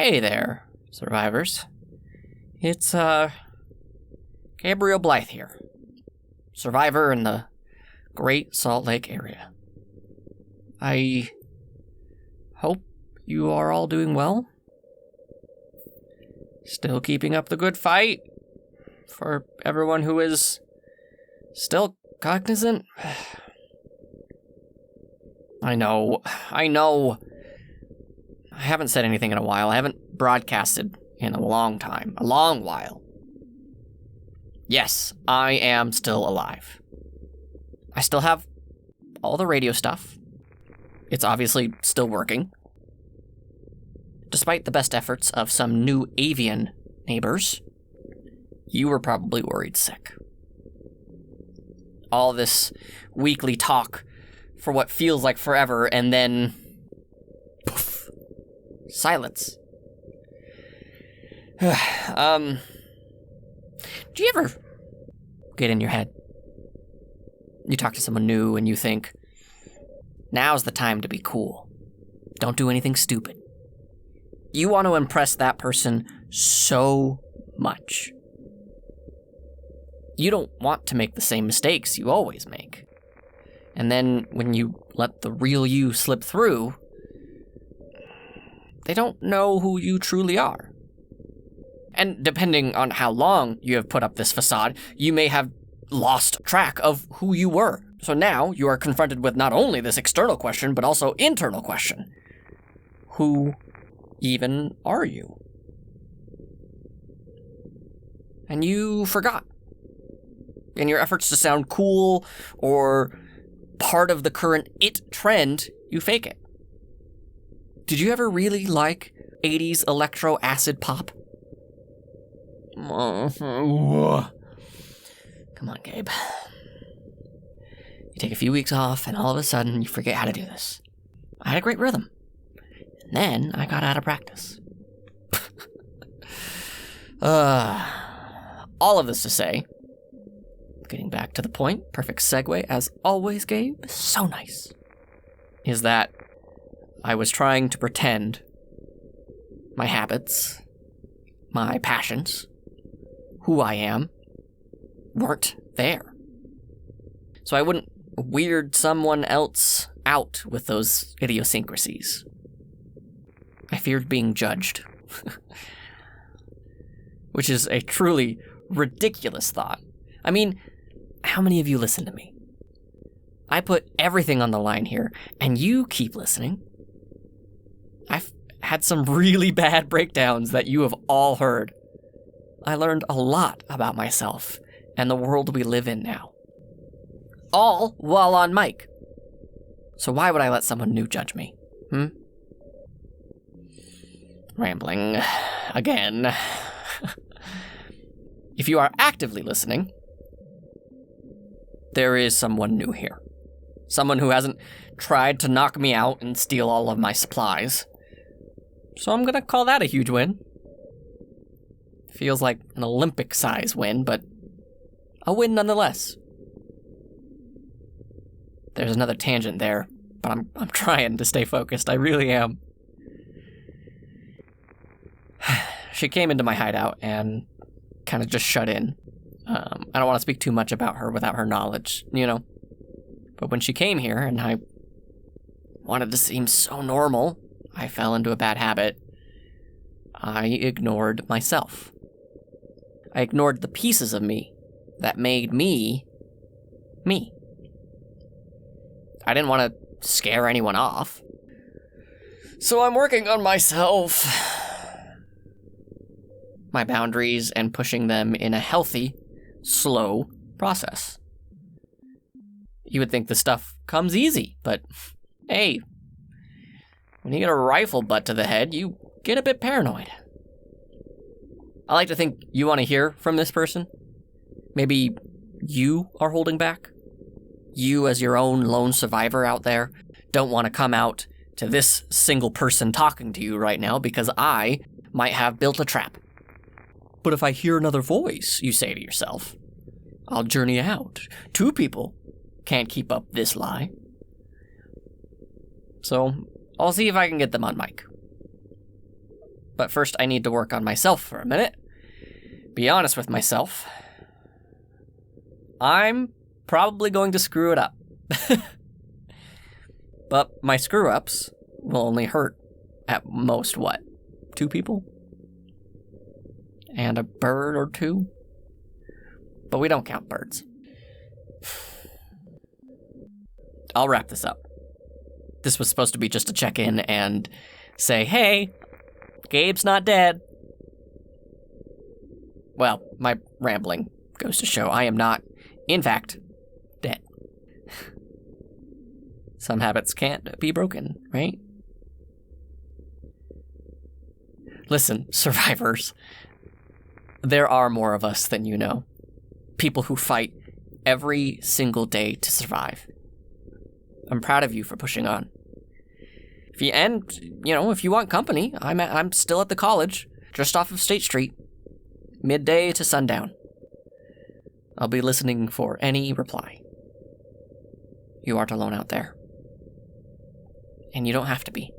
Hey there, survivors. It's, Gabriel Blythe here. Survivor in the Great Salt Lake area. I hope you are all doing well. Still keeping up the good fight for everyone who is still cognizant. I know. I haven't said anything in a while. I haven't broadcasted in a long time. A long while. Yes, I am still alive. I still have all the radio stuff. It's obviously still working. Despite the best efforts of some new avian neighbors, you were probably worried sick. All this weekly talk for what feels like forever, and then poof, silence. Do you ever get in your head? You talk to someone new and you think, now's the time to be cool. Don't do anything stupid. You want to impress that person so much. You don't want to make the same mistakes you always make. And then when you let the real you slip through, they don't know who you truly are. And depending on how long you have put up this facade, you may have lost track of who you were. So now you are confronted with not only this external question, but also internal question. Who even are you? And you forgot. In your efforts to sound cool or part of the current it trend, you fake it. Did you ever really like 80s electro acid pop? Come on, Gabe. You take a few weeks off, and all of a sudden, you forget how to do this. I had a great rhythm. And then, I got out of practice. All of this to say, getting back to the point, perfect segue, as always, Gabe, so nice, is that I was trying to pretend my habits, my passions, who I am, weren't there. So I wouldn't weird someone else out with those idiosyncrasies. I feared being judged. Which is a truly ridiculous thought. I mean, how many of you listen to me? I put everything on the line here, and you keep listening. I've had some really bad breakdowns that you have all heard. I learned a lot about myself and the world we live in now. All while on mic. So why would I let someone new judge me? Rambling again. If you are actively listening, there is someone new here. Someone who hasn't tried to knock me out and steal all of my supplies. So I'm gonna call that a huge win. Feels like an Olympic-size win, but a win nonetheless. There's another tangent there, but I'm trying to stay focused. I really am. She came into my hideout and kind of just shut in. I don't want to speak too much about her without her knowledge, you know. But when she came here and I wanted to seem so normal, I fell into a bad habit. I ignored myself. I ignored the pieces of me that made me, me. I didn't want to scare anyone off. So I'm working on myself, my boundaries, and pushing them in a healthy, slow process. You would think the stuff comes easy, but hey, when you get a rifle butt to the head, you get a bit paranoid. I like to think you want to hear from this person. Maybe you are holding back. You, as your own lone survivor out there, don't want to come out to this single person talking to you right now because I might have built a trap. But if I hear another voice, you say to yourself, I'll journey out. 2 people can't keep up this lie. So I'll see if I can get them on mic. But first, I need to work on myself for a minute. Be honest with myself. I'm probably going to screw it up. But my screw-ups will only hurt at most, 2 people? And a bird or 2? But we don't count birds. I'll wrap this up. This was supposed to be just a check-in and say, hey, Gabe's not dead. Well, my rambling goes to show I am not, in fact, dead. Some habits can't be broken, right? Listen, survivors, there are more of us than you know. People who fight every single day to survive. I'm proud of you for pushing on. If you want company, I'm still at the college, just off of State Street, midday to sundown. I'll be listening for any reply. You aren't alone out there. And you don't have to be.